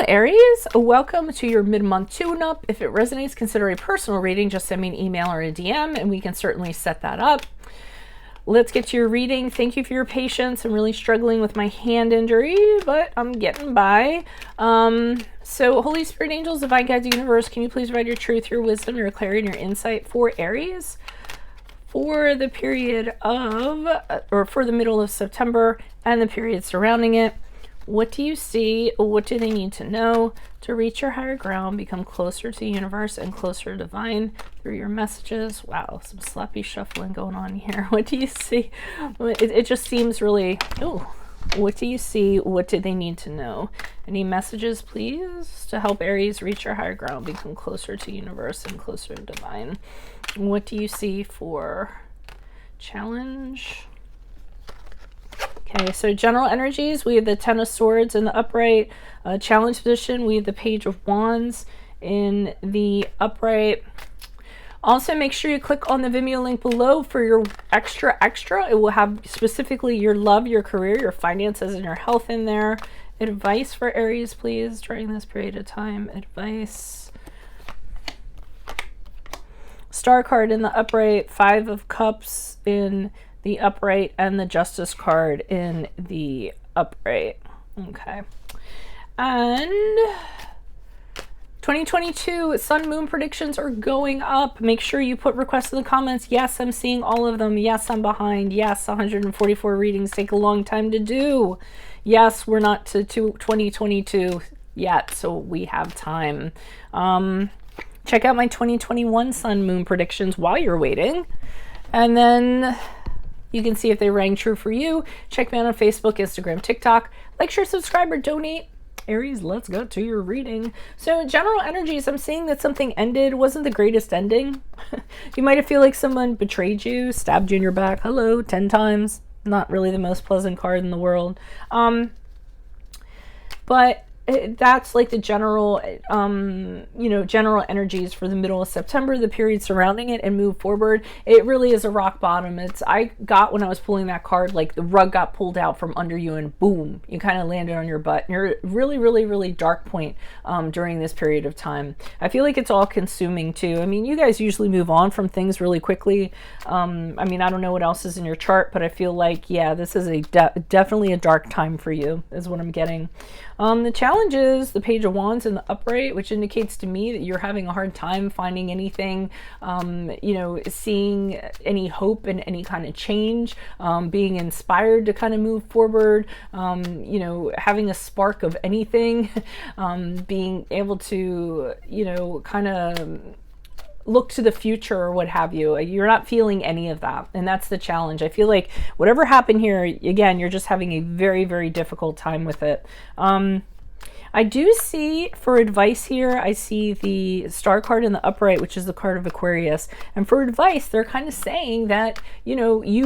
Aries, welcome to your mid-month tune-up. If it resonates, consider a personal reading. Just send me an email or a DM and we can certainly set that up. Let's get to your reading. Thank you for your patience. I'm really struggling with my hand injury, but I'm getting by. So Holy Spirit, angels, divine guides, universe, can you please provide your truth, your wisdom, your clarity, and your insight for Aries for the period of, or for the middle of September and the period surrounding it? What do you see? What do they need to know to reach your higher ground, become closer to the universe and closer to divine through your messages? Wow, some sloppy shuffling going on here. What do you see? It just seems really, oh, what do you see? What do they need to know? Any messages, please, to help Aries reach your higher ground, become closer to the universe and closer to divine? What do you see for challenge? Okay, so general energies, we have the Ten of Swords in the upright. Challenge position, we have the Page of Wands in the upright. Also, make sure you click on the Vimeo link below for your extra. It will have specifically your love, your career, your finances, and your health in there. Advice for Aries, please, during this period of time. Advice. Star card in the upright, Five of Cups in the upright, and the Justice card in the upright. Okay. And 2022 sun moon predictions are going up. Make sure you put requests in the comments. Yes, I'm seeing all of them. Yes, I'm behind. Yes, 144 readings take a long time to do. Yes, we're not to 2022 yet, so we have time. Check out my 2021 sun moon predictions while you're waiting. And then you can see if they rang true for you. Check me out on Facebook, Instagram, TikTok. Like, share, subscribe, or donate. Aries, let's go to your reading. So general energies, I'm seeing that something ended. Wasn't the greatest ending. You might have feel like someone betrayed you, stabbed you in your back. Hello, 10 times. Not really the most pleasant card in the world. But that's like the general, general energies for the middle of September, the period surrounding it, and move forward. It really is a rock bottom. I got, when I was pulling that card, like the rug got pulled out from under you and boom, you kind of landed on your butt. And you're really, really, really dark point during this period of time. I feel like it's all consuming too. I mean, you guys usually move on from things really quickly. I mean, I don't know what else is in your chart, but I feel like, yeah, this is definitely a dark time for you is what I'm getting. The challenge is the Page of Wands in the upright, which indicates to me that you're having a hard time finding anything, seeing any hope in any kind of change, being inspired to kind of move forward, having a spark of anything, being able to, kind of look to the future or what have you. You're not feeling any of that, and that's the challenge. I feel like whatever happened here, again, you're just having a very, very difficult time with it. I do see, for advice here, I see the Star card in the upright, which is the card of Aquarius. And for advice, they're kind of saying that, you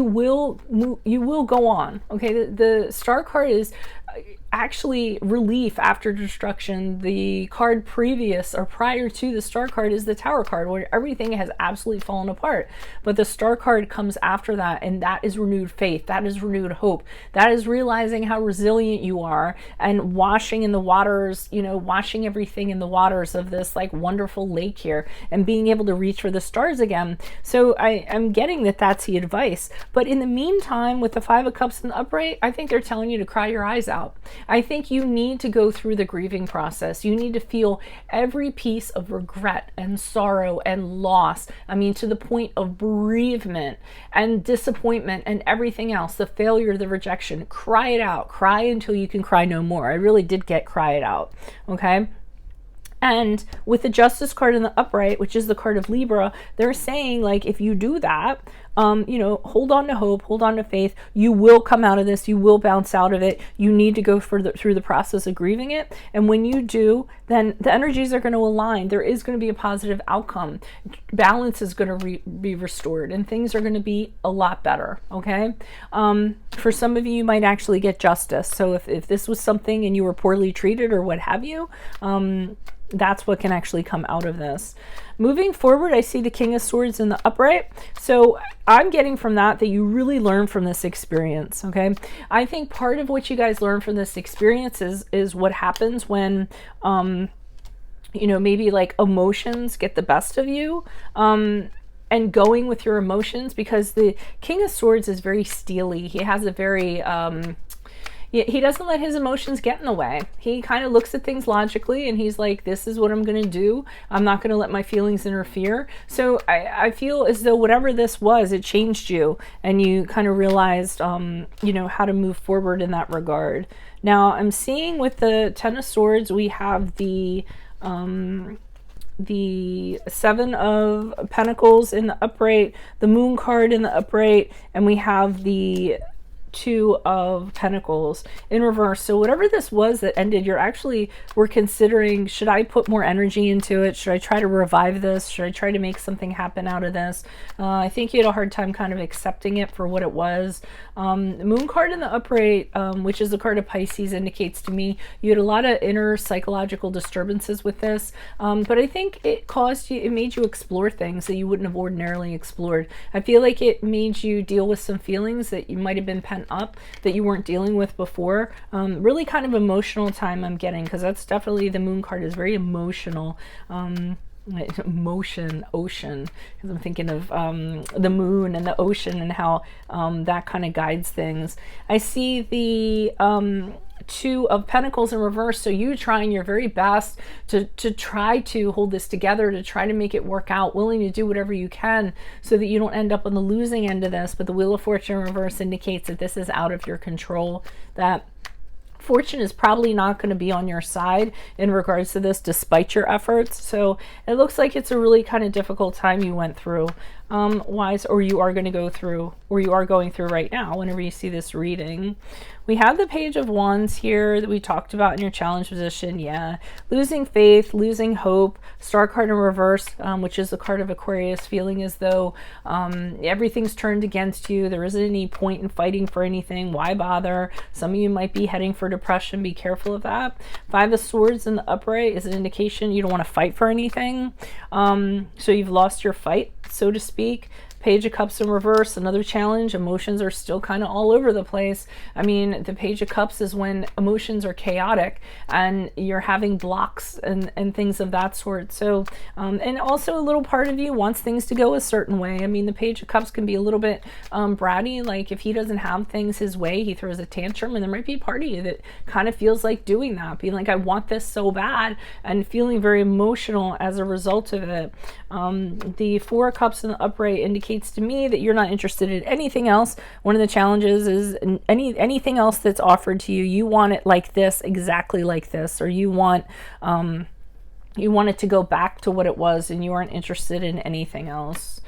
will go on. Okay, the Star card is actually relief after destruction. The card previous or prior to the Star card is the Tower card, where everything has absolutely fallen apart. But the Star card comes after that, and that is renewed faith. That is renewed hope. That is realizing how resilient you are and washing in the waters, washing everything in the waters of this like wonderful lake here and being able to reach for the stars again. So I'm getting that that's the advice. But in the meantime, with the Five of Cups in the upright, I think they're telling you to cry your eyes out. I think you need to go through the grieving process. You need to feel every piece of regret and sorrow and loss. I mean, to the point of bereavement and disappointment and everything else, the failure, the rejection. Cry it out. Cry until you can cry no more. I really did get cry it out. Okay. And with the Justice card in the upright, which is the card of Libra, they're saying, like, if you do that, hold on to hope, hold on to faith. You will come out of this. You will bounce out of it. You need to go through the process of grieving it. And when you do, then the energies are going to align. There is going to be a positive outcome. Balance is going to be restored, and things are going to be a lot better. Okay. For some of you, you might actually get justice. So if this was something and you were poorly treated or what have you, That's what can actually come out of this. Moving forward, I see the King of Swords in the upright. So I'm getting from that you really learn from this experience, okay? I think part of what you guys learn from this experience is what happens when, you know, maybe like emotions get the best of you. And going with your emotions, because the King of Swords is very steely. He has a very... he doesn't let his emotions get in the way. He kind of looks at things logically and he's like, this is what I'm going to do. I'm not going to let my feelings interfere. So I feel as though whatever this was, it changed you and you kind of realized, you know, how to move forward in that regard. Now I'm seeing with the Ten of Swords, we have the Seven of Pentacles in the upright, the Moon card in the upright, and we have the Two of Pentacles in reverse. So whatever this was that ended, you're actually were considering, should I put more energy into it? Should I try to revive this? Should I try to make something happen out of this? I think you had a hard time kind of accepting it for what it was. The Moon card in the upright, which is the card of Pisces, indicates to me you had a lot of inner psychological disturbances with this, but I think it made you explore things that you wouldn't have ordinarily explored. I feel like it made you deal with some feelings that you might have been pent up that you weren't dealing with before. Really kind of emotional time I'm getting, because that's definitely, the Moon card is very emotional. Motion, ocean, because I'm thinking of the moon and the ocean and how that kind of guides things. I see the Two of Pentacles in reverse, so you trying your very best to try to hold this together, to try to make it work out, willing to do whatever you can so that you don't end up on the losing end of this. But the Wheel of Fortune in reverse indicates that this is out of your control, that fortune is probably not going to be on your side in regards to this despite your efforts. So it looks like it's a really kind of difficult time you went through, or you are going to go through, or you are going through right now whenever you see this reading. We have the Page of Wands here that we talked about in your challenge position. Yeah, losing faith, losing hope. Star card in reverse, which is the card of Aquarius, feeling as though everything's turned against you. There isn't any point in fighting for anything. Why bother? Some of you might be heading for depression. Be careful of that. Five of Swords in the upright is an indication you don't want to fight for anything. So you've lost your fight, so to speak. Page of Cups in reverse, another challenge. Emotions are still kind of all over the place. I mean, the Page of Cups is when emotions are chaotic and you're having blocks and things of that sort. So, and also a little part of you wants things to go a certain way. I mean, the Page of Cups can be a little bit bratty. Like if he doesn't have things his way, he throws a tantrum, and there might be a part of you that kind of feels like doing that, being like, I want this so bad, and feeling very emotional as a result of it. The Four of Cups in the upright indicates to me that you're not interested in anything else. One of the challenges is anything else that's offered to you, you want it like this, exactly like this, or you want it to go back to what it was, and you aren't interested in anything else.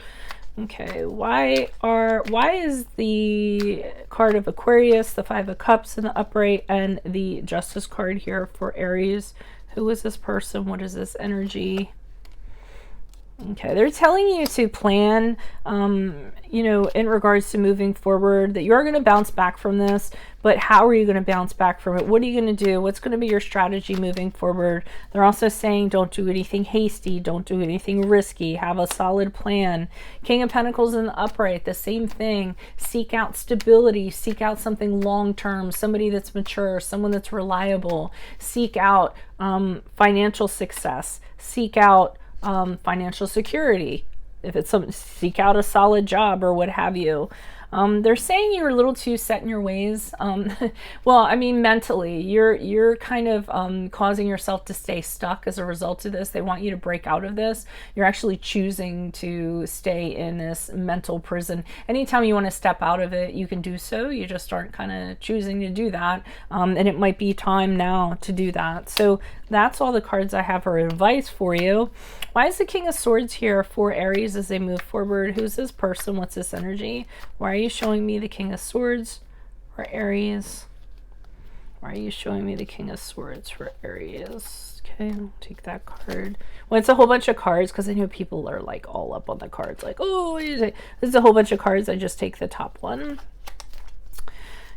Okay, why is the card of Aquarius, the Five of Cups in the upright, and the Justice card here for Aries? Who is this person? What is this energy? Okay, they're telling you to plan, you know, in regards to moving forward, that you're going to bounce back from this, but how are you going to bounce back from it? What are you going to do? What's going to be your strategy moving forward? They're also saying don't do anything hasty, don't do anything risky, have a solid plan. King of Pentacles in the upright, the same thing. Seek out stability, seek out something long-term, somebody that's mature, someone that's reliable. Seek out financial success, seek out financial security. If it's seek out a solid job or what have you. They're saying you're a little too set in your ways. Well, I mean, mentally, you're kind of causing yourself to stay stuck as a result of this. They want you to break out of this. You're actually choosing to stay in this mental prison. Anytime you want to step out of it, you can do so. You just aren't kind of choosing to do that. And it might be time now to do that. So that's all the cards I have for advice for you. Why is the King of Swords here for Aries as they move forward? Who's this person? What's this energy? Why are you showing me the King of Swords for Aries? Why are you showing me the King of Swords for Aries? Okay, I'll take that card. Well, it's a whole bunch of cards because I know people are like all up on the cards. Like, oh, what do you say? This is a whole bunch of cards. I just take the top one.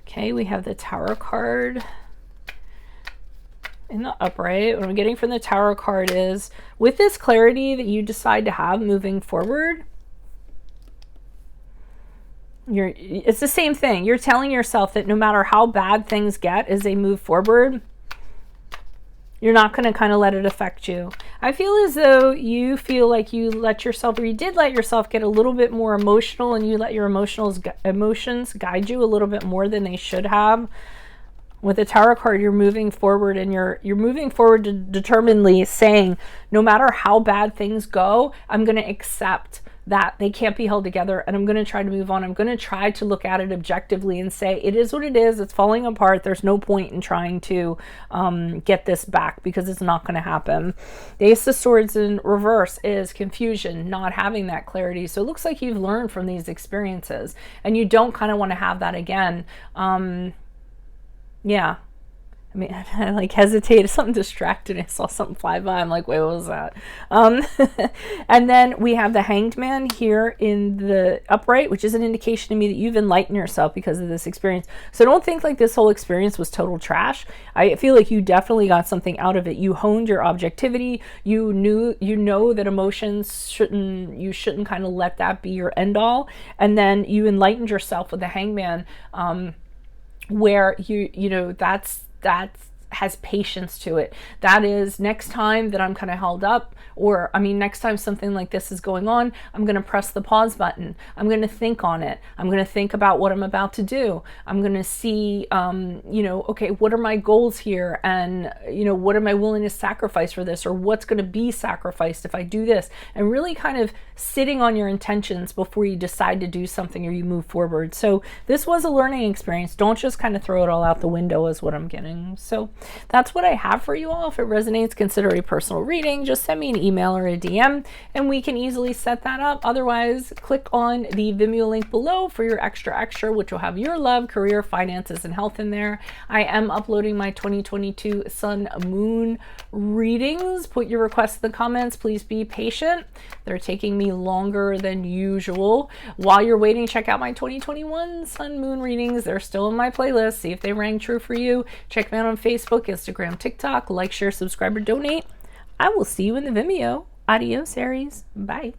Okay, we have the Tower card. in the upright, what I'm getting from the Tower card is, with this clarity that you decide to have moving forward, it's the same thing. You're telling yourself that no matter how bad things get as they move forward, you're not going to kind of let it affect you. I feel as though you feel like you let yourself, or you did let yourself get a little bit more emotional, and you let your emotions guide you a little bit more than they should have. With the Tower card, you're moving forward, and you're moving forward to determinedly saying, no matter how bad things go, I'm going to accept that they can't be held together, and I'm going to try to move on. I'm going to try to look at it objectively and say, it is what it is. It's falling apart. There's no point in trying to get this back, because it's not going to happen. The Ace of Swords in reverse is confusion, not having that clarity. So it looks like you've learned from these experiences, and you don't kind of want to have that again. Yeah. I mean, I like hesitated, something distracted. I saw something fly by. I'm like, wait, what was that? And then we have the Hanged Man here in the upright, which is an indication to me that you've enlightened yourself because of this experience. So don't think like this whole experience was total trash. I feel like you definitely got something out of it. You honed your objectivity. You know that emotions you shouldn't kind of let that be your end all. And then you enlightened yourself with the Hangman, where you know, that has patience to it. That is, next time that I'm kind of held up, or I mean, next time something like this is going on, I'm going to press the pause button. I'm going to think on it. I'm going to think about what I'm about to do. I'm going to see, you know, okay, what are my goals here? And, you know, what am I willing to sacrifice for this? Or what's going to be sacrificed if I do this? And really kind of sitting on your intentions before you decide to do something or you move forward. So this was a learning experience. Don't just kind of throw it all out the window is what I'm getting. So that's what I have for you all. If it resonates, consider a personal reading. Just send me an email or a DM and we can easily set that up. Otherwise, click on the Vimeo link below for your extra, which will have your love, career, finances, and health in there. I am uploading my 2022 Sun Moon readings. Put your requests in the comments. Please be patient. They're taking me longer than usual. While you're waiting, check out my 2021 Sun Moon readings. They're still in my playlist. See if they rang true for you. Check me out on Facebook, Instagram, TikTok. Like, share, subscribe, or donate. I will see you in the Vimeo. Adios, Aries. Bye.